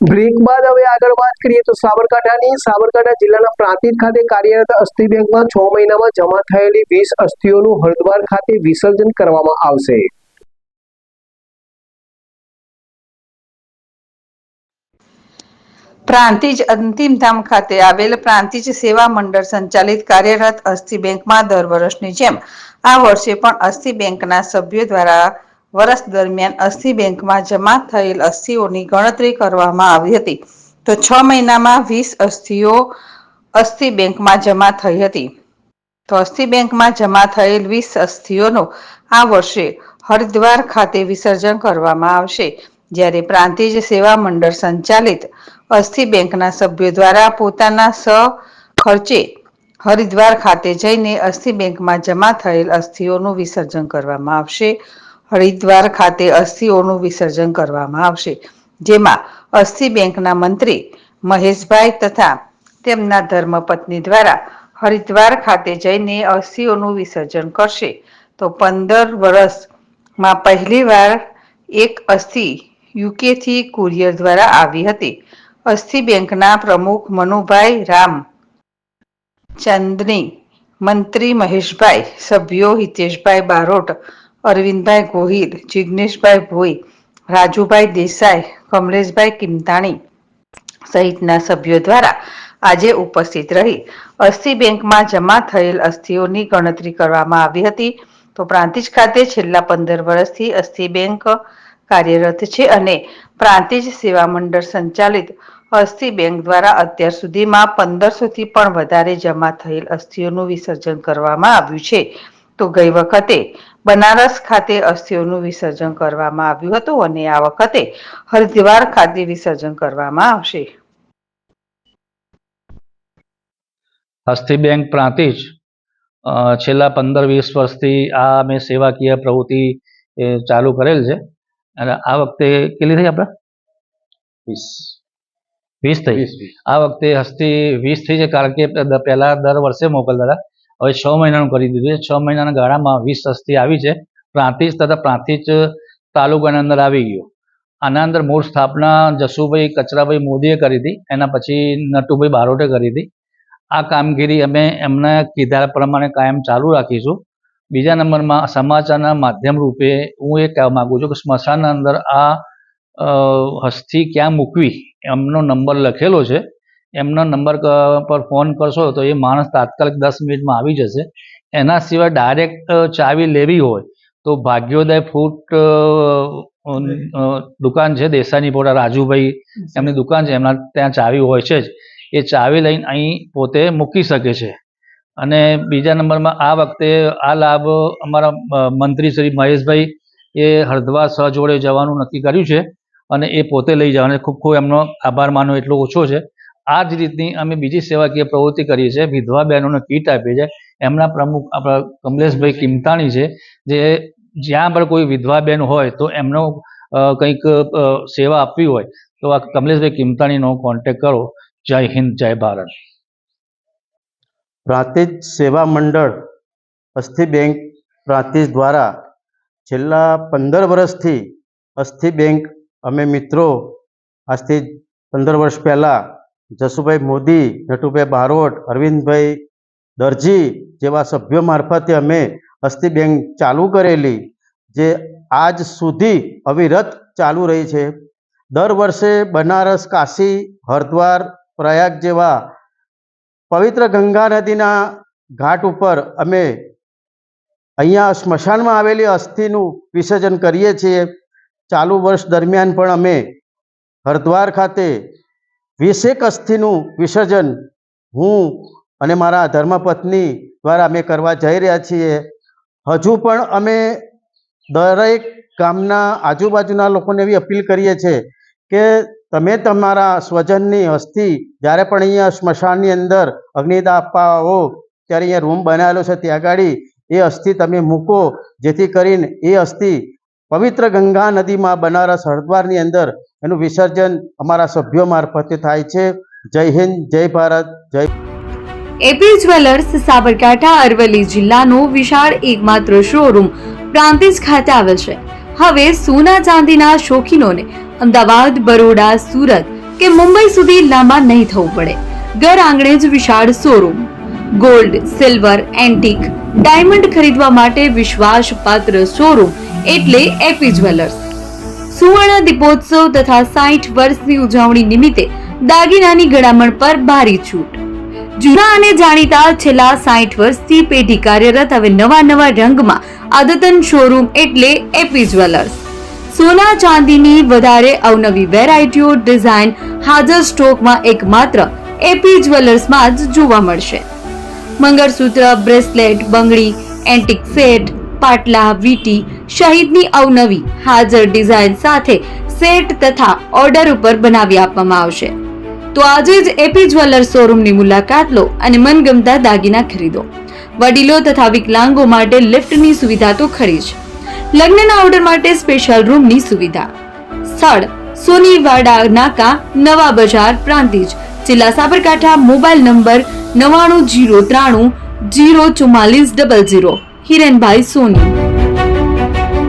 Break બાદ હવે આગળ વાત કરીએ તો સાબરકાંઠા જિલ્લાના પ્રાંતિજ ખાતે કાર્યરત અસ્થિ બેંકમાં 6 મહિનામાં જમા થયેલી 20 અસ્થિઓનું હરિદ્વાર ખાતે વિસર્જન કરવામાં આવશે। પ્રાંતિજ અંતિમધામ ખાતે આવેલ પ્રાંતિજ સેવા મંડળ સંચાલિત કાર્યરત અસ્થિ બેંકમાં દર વર્ષની જેમ આ વર્ષે પણ અસ્થિ બેંકના સભ્યો દ્વારા વર્ષ દરમિયાન અસ્થિ બેંકમાં જમા થયેલ અસ્થિઓની ગણતરી કરવામાં આવી હતી। તો 6 મહિનામાં 20 અસ્થિઓ અસ્થિ બેંકમાં જમા થઈ હતી। તો અસ્થિ બેંકમાં જમા થયેલ 20 અસ્થિઓનું આ વર્ષે હરિદ્વાર ખાતે વિસર્જન કરવામાં આવશે। જ્યારે પ્રાંતિજ સેવા મંડળ સંચાલિત અસ્થિ બેંકના સભ્યો દ્વારા પોતાના ખર્ચે હરિદ્વાર ખાતે જઈને અસ્થિ બેંકમાં જમા થયેલ અસ્થિઓનું વિસર્જન કરવામાં આવશે। હરિદ્વાર ખાતે અસ્થિઓનું વિસર્જન કરવામાં આવશે, જેમાં અસ્થિ બેંકના મંત્રી મહેશભાઈ તથા તેમના ધર્મપત્ની દ્વારા હરિદ્વાર ખાતે જઈને અસ્થિઓનું વિસર્જન કરશે। તો 15 વર્ષમાં પહેલીવાર એક અસ્થિ યુકેથી કુરિયર દ્વારા આવી હતી। અસ્થિ બેંકના પ્રમુખ મનુભાઈ રામ ચાંદની, મંત્રી મહેશભાઈ, સભ્યો હિતેશભાઈ બારોટ, અરવિંદભાઈ ગોહિલ, જિગ્નેશભાઈ ભોઈ, રાજુભાઈ દેસાઈ, કમલેશભાઈ કિમતાણી સહિતના સભ્યો દ્વારા આજે ઉપસ્થિત રહી અસ્થિ બેંકમાં જમા થયેલ અસ્થિઓની ગણતરી કરવામાં આવી હતી। તો પ્રાંતિજ ખાતે છેલ્લા 15 વર્ષથી અસ્થિ બેંક કાર્યરત છે અને પ્રાંતિજ સેવા મંડળ સંચાલિત અસ્થિ બેંક દ્વારા અત્યાર સુધીમાં 1500થી પણ વધારે જમા થયેલ અસ્થિઓનું વિસર્જન કરવામાં આવ્યું છે। તો ગઈ વખતે બનારસ ખાતે અસ્થિઓનું વિસર્જન કરવામાં આવ્યું હતું અને આ વખતે હરિદ્વાર ખાતે વિસર્જન કરવામાં આવશે। અસ્થિ બેંક પ્રાંતિજ છેલ્લા 15-20 વર્ષથી આ અમે સેવાકીય પ્રવૃત્તિ ચાલુ કરેલ છે અને આ વખતે કેટલી થઈ આપણે 20 થઈ। આ વખતે અસ્થિ 20 થઈ છે, કારણ કે પહેલા દર વર્ષે મોકલતા હતા, હવે 6 મહિનાનું કરી દીધું છે। 6 મહિનાના ગાળામાં 20 અસ્થિ આવી છે। પ્રાંતિજ તથા પ્રાંતિજ તાલુકાના અંદર આવી ગયો। આના અંદર મૂળ સ્થાપના જસુભાઈ કચરાભાઈ મોદીએ કરી હતી, એના પછી નટુભાઈ બારોટે કરી હતી। આ કામગીરી અમે એમના કીધા પ્રમાણે કાયમ ચાલુ રાખીશું। બીજા નંબરમાં સમાચારના માધ્યમ રૂપે હું એ કહેવા માગું છું કે સ્મશાનના અંદર આ અસ્થિ ક્યાં મૂકવી એમનો નંબર લખેલો છે। એમનો નંબર પર ફોન કરશો તો એ માણસ તાત્કાલિક 10 મિનિટમાં આવી જશે। એના સિવાય ડાયરેક્ટ ચાવી લેવી હોય તો ભાગ્યોદય ફૂટ દુકાન છે દેસાઈની પોતા રાજુભાઈ, એમની દુકાન છે, એમના ત્યાં ચાવી હોય છે જ। એ ચાવી લઈને અહીં પોતે મૂકી શકે છે। અને બીજા નંબરમાં આ વખતે આ લાભ અમારા મંત્રી શ્રી મહેશભાઈ એ હરિદ્વાર સહ જોડે જવાનું નક્કી કર્યું છે અને એ પોતે લઈ જવાના। ખૂબ ખૂબ એમનો આભાર માનો એટલો ઓછો છે। આ જ રીતની અમે બીજી સેવાકીય પ્રવૃત્તિ કરીએ છીએ। વિધવા બહેનોને કીટ આપીએ છીએ। એમના પ્રમુખ આપણા કમલેશભાઈ કિમતાણી છે, જે જ્યાં પણ કોઈ વિધવા બહેન હોય તો એમનો કંઈક સેવા આપવી હોય તો આ કમલેશભાઈ કિમતાણીનો કોન્ટેક કરો। જય હિન્દ, જય ભારત। પ્રાંતિજ સેવા મંડળ અસ્થિ બેંક પ્રાંતિજ દ્વારા છેલ્લા 15 વર્ષથી અસ્થિ બેંક અમે મિત્રો આજથી 15 વર્ષ પહેલાં જસુભાઈ મોદી, નટુભાઈ બારોટ, અરવિંદભાઈ દરજી જેવા સભ્યો મારફતે અમે અસ્થિ બેંક ચાલુ કરેલી, જે આજ સુધી અવિરત ચાલુ રહી છે। દર વર્ષે બનારસ, કાશી, હરિદ્વાર, પ્રયાગ જેવા પવિત્ર ગંગા નદીના ઘાટ ઉપર અમે અહીંયા સ્મશાનમાં આવેલી અસ્થિનું વિસર્જન કરીએ છીએ। ચાલુ વર્ષ દરમિયાન પણ અમે હરિદ્વાર ખાતે 20 અસ્થિનું વિસર્જન હું અને મારા ધર્મપત્ની દ્વારા અમે કરવા જઈ રહ્યા છીએ। હજુ પણ અમે દરેક ગામના આજુબાજુના લોકોને એવી અપીલ કરીએ છીએ કે તમે તમારા સ્વજનની અસ્થિ જ્યારે પણ અહીંયા સ્મશાનની અંદર અગ્નિદાહ આપવા આવો ત્યારે અહીંયા રૂમ બનાવેલો છે, ત્યાં આગળ એ અસ્થિ તમે મૂકો, જેથી કરીને એ અસ્થિ પવિત્ર ગંગા નદીમાં બનારસ હરિદ્વારની અંદર એનું વિસર્જન અમારા સભ્યો મારફતે થાય છે। જય હિન્દ, જય ભારત, જય। એપી જ્વેલર્સ સાબરકાંઠા અરવલ્લી જિલ્લાનો વિશાળ એકમાત્ર શોરૂમ પ્રાંતિજ ખાતે આવેલ છે। હવે સોના ચાંદીના શોખીનોને અમદાવાદ, બરોડા, સુરત, કે મુંબઈ સુધી લાંબા નહીં થવું પડે. ઘર આંગણે જ વિશાળ showroom. Gold, silver, antique, diamond ખરીદવા માટે વિશ્વાસપાત્ર શોરૂમ એટલે એપી જ્વેલર્સ. સુવર્ણ દીપોત્સવ તથા 60 વર્ષની ઉજવણી નિમિત્તે દાગીનાની ગળામણ પર ભારી છૂટ. જૂના અને જાણીતા છેલ્લા 60 વર્ષથી પેઢી કાર્યરત હવે નવા રંગમાં અદ્યતન શોરૂમ એટલે એપી જ્વેલર્સ. સોના ચાંદીની વધારે અવનવી વેરાયટીઓ, ડિઝાઇન હાજર સ્ટોકમાં એકમાત્ર એપી જ્વેલર્સમાં જ જોવા મળશે. મંગળસૂત્ર, બ્રેસલેટ, બંગડી, એન્ટિક સેટ, પાટલા, વીટી સહિતની અવનવી હાજર ડિઝાઇન સાથે સેટ તથા ઓર્ડર ઉપર બનાવી આપવામાં આવશે. તો આજે જ એપી જ્વેલર્સ શોરૂમની મુલાકાત લો અને મનગમતા દાગીના ખરીદો. વડીલો તથા વિકલાંગો માટે લિફ્ટની સુવિધા તો ખરી જ. લગ્નના ઓર્ડર માટે સ્પેશિયલ રૂમની સુવિધા. સ્થળ સોનીવાડા નાકા, નવા બજાર, પ્રાંતિજ, જિલ્લા સાબરકાંઠા. Mobile number 9903 04400. હિરેનભાઈ સોની.